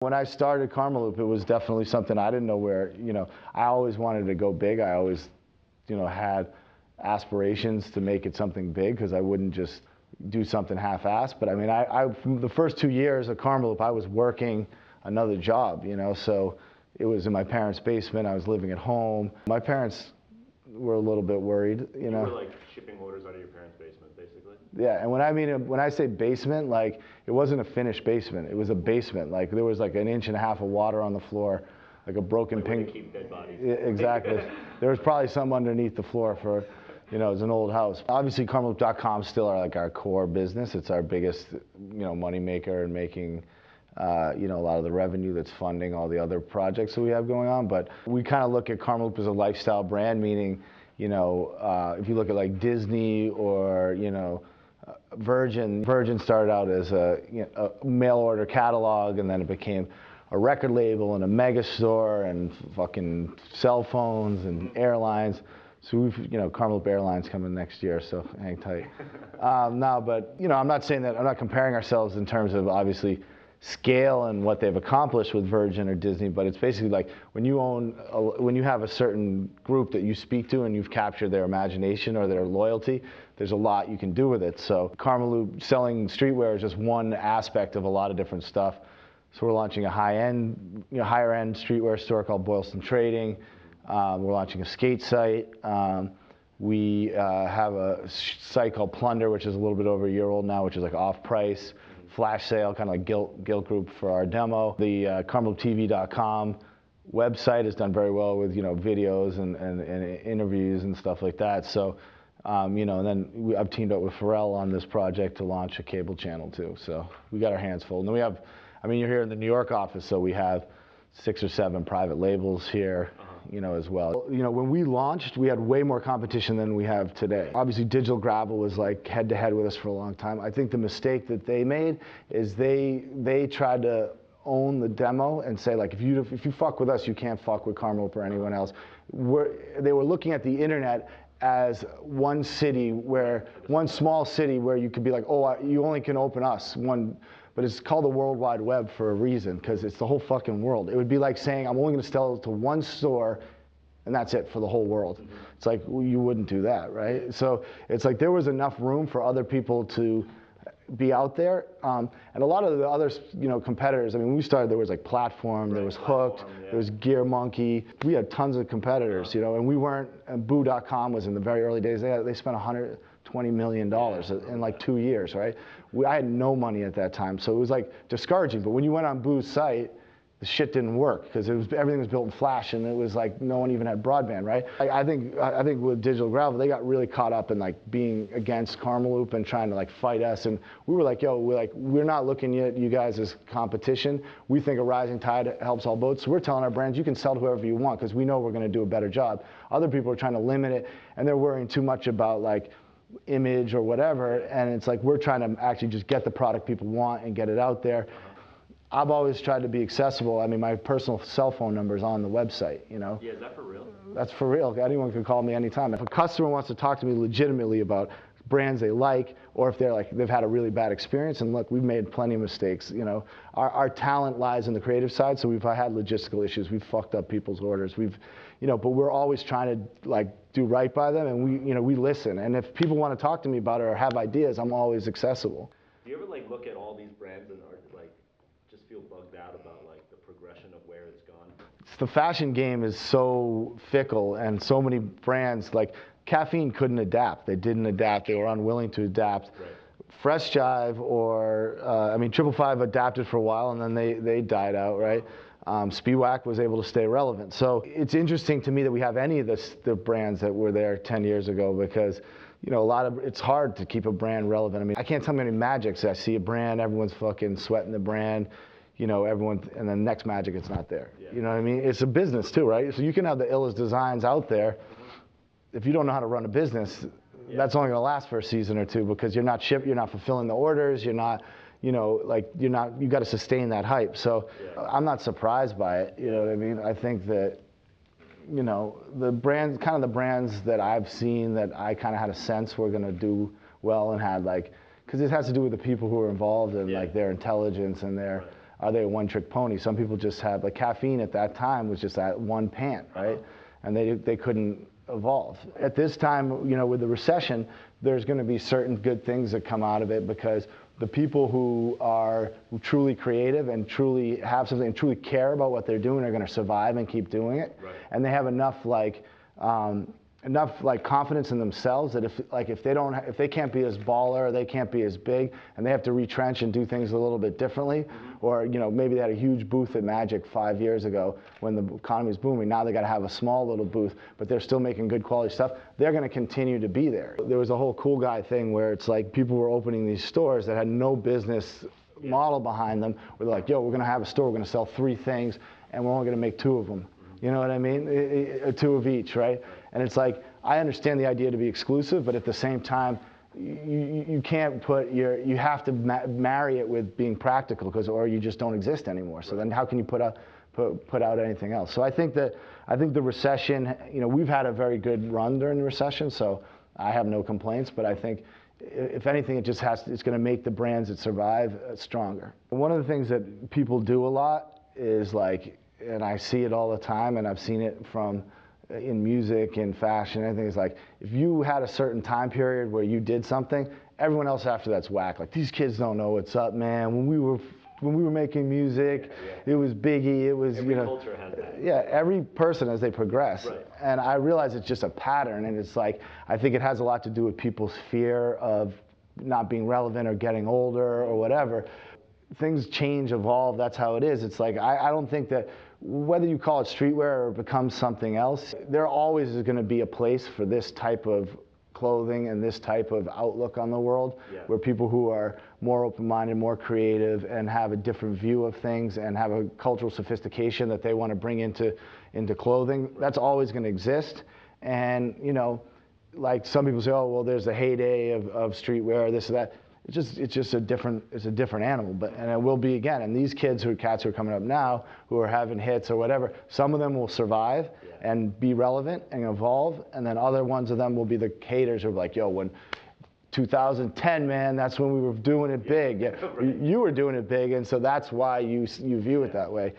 When I started Karmaloop, it was definitely something I didn't know where, I always wanted to go big. I always, had aspirations to make it something big because I wouldn't just do something half-assed. But I mean, from the first 2 years of Karmaloop, I was working another job, so it was in my parents' basement. I was living at home. My parents were a little bit worried, You were like shipping orders out of your parents' basement, basically? Yeah, and when I say basement, like, it wasn't a finished basement. It was a basement. Like, there was like 1.5 inches of water on the floor, like a broken ping. Keep dead bodies. Exactly. There was probably some underneath the floor for, it's an old house. Obviously, Karmaloop.com still are like our core business. It's our biggest, money maker and making, a lot of the revenue that's funding all the other projects that we have going on. But we kind of look at Karmaloop as a lifestyle brand, meaning, if you look at like Disney or, Virgin started out as a mail order catalog, and then it became a record label and a mega store and fucking cell phones and airlines. So we've, Karmaloop Airlines coming next year, so hang tight. No, but, I'm not saying that, I'm not comparing ourselves in terms of obviously scale and what they've accomplished with Virgin or Disney, but it's basically like when you have a certain group that you speak to and you've captured their imagination or their loyalty, there's a lot you can do with it. So Karmaloop selling streetwear is just one aspect of a lot of different stuff. So we're launching a higher-end streetwear store called Boylston Trading. We're launching a skate site. We have a site called Plunder, which is a little bit over a year old now, which is like off-price, flash sale, kind of like Guilt Group for our demo. The KarmaloopTV.com website has done very well with videos and interviews and stuff like that. So, and then I've teamed up with Pharrell on this project to launch a cable channel too. So we got our hands full. And then we have, you're here in the New York office, so we have 6 or 7 private labels here. As well. When we launched, we had way more competition than we have today. Obviously, Digital Gravel was like head-to-head with us for a long time. I think the mistake that they made is they tried to own the demo and say, like, if you fuck with us, you can't fuck with Karmaloop or anyone else. They were looking at the internet as one small city where you could be like, oh, you only can open us. But it's called the World Wide Web for a reason, because it's the whole fucking world. It would be like saying, I'm only going to sell it to one store, and that's it for the whole world. Mm-hmm. It's like, well, you wouldn't do that, right? So it's like there was enough room for other people to be out there. And a lot of the other, competitors, when we started, there was like Platform, there was Hooked, there was Gear Monkey. We had tons of competitors, and we weren't, and Boo.com was in the very early days. They spent $120 million in like 2 years, right? I had no money at that time, so it was like discouraging. But when you went on Boo's site, the shit didn't work because everything was built in Flash, and it was like no one even had broadband, right? I think with Digital Gravel, they got really caught up in like being against Karmaloop and trying to like fight us, and we were like, we're not looking at you guys as competition. We think a rising tide helps all boats. So we're telling our brands, you can sell to whoever you want because we know we're going to do a better job. Other people are trying to limit it, and they're worrying too much about like image or whatever, and it's like we're trying to actually just get the product people want and get it out there. I've always tried to be accessible. My personal cell phone number is on the website, Yeah, is that for real? That's for real. Anyone can call me anytime. If a customer wants to talk to me legitimately about brands they like, or if they've had a really bad experience, and look, we've made plenty of mistakes, Our talent lies in the creative side, so I had logistical issues. We've fucked up people's orders. But we're always trying to like do right by them, and we listen. And if people want to talk to me about it or have ideas, I'm always accessible. Do you ever like look at all these brands and like just feel bugged out about like the progression of where it's gone? The fashion game is so fickle, and so many brands, like Caffeine couldn't adapt. They didn't adapt. They were unwilling to adapt. Right. Fresh Jive or 555 adapted for a while, and then they died out, right? Speedwack was able to stay relevant. So it's interesting to me that we have any of the brands that were there 10 years ago, because it's hard to keep a brand relevant. I can't tell you how many Magics I see a brand, everyone's fucking sweating the brand, everyone, and then next Magic it's not there. Yeah. You know what I mean? It's a business too, right? So you can have the illest designs out there. If you don't know how to run a business, that's only gonna last for a season or two, because you're not fulfilling the orders, you're not, you got to sustain that hype. So I'm not surprised by it. You know what I mean? I think that, the brands that I've seen that I kind of had a sense were going to do well and had because it has to do with the people who are involved and like their intelligence and their are they a one-trick pony? Some people just have, like caffeine at that time was just that one pant, right? And they couldn't evolve. At this time, you know, with the recession, there's going to be certain good things that come out of it, because the people who are truly creative and truly have something and truly care about what they're doing are going to survive and keep doing it. Right. And they have enough confidence in themselves that if they can't be as baller, or they can't be as big, and they have to retrench and do things a little bit differently, or you know, maybe they had a huge booth at Magic 5 years ago when the economy was booming. Now they got to have a small little booth, but they're still making good quality stuff. They're going to continue to be there. There was a whole cool guy thing where it's like people were opening these stores that had no business model behind them, where they're like, yo, we're going to have a store, we're going to sell 3 things, and we're only going to make 2 of them. You know what I mean? 2 of each, right? And it's like, I understand the idea to be exclusive, but at the same time, you can't put you have to marry it with being practical, or you just don't exist anymore. So then how can you put out anything else? So I think the recession, you know, we've had a very good run during the recession, so I have no complaints, but I think if anything, it's going to make the brands that survive stronger. One of the things that people do a lot is like, and I see it all the time, and I've seen it in music, in fashion, anything, is like, if you had a certain time period where you did something, everyone else after that's whack. Like, these kids don't know what's up, man. When we were making music, it was Biggie, it was, every you know. Culture has that. Yeah, every person as they progress. Right. And I realize it's just a pattern, and it's like, I think it has a lot to do with people's fear of not being relevant or getting older or whatever. Things change, evolve, that's how it is. It's like, I don't think that, whether you call it streetwear or becomes something else, there always is going to be a place for this type of clothing and this type of outlook on the world, where people who are more open-minded, more creative, and have a different view of things, and have a cultural sophistication that they want to bring into clothing, that's always going to exist. And, you know, like some people say, oh, well, there's a heyday of streetwear, this or that. It's just a different animal, and it will be again. And these cats who are coming up now, who are having hits or whatever, some of them will survive and be relevant and evolve, and then other ones of them will be the haters who are like, yo, when 2010, man, that's when we were doing it big. Yeah, Right. You were doing it big, and so that's why you view it that way.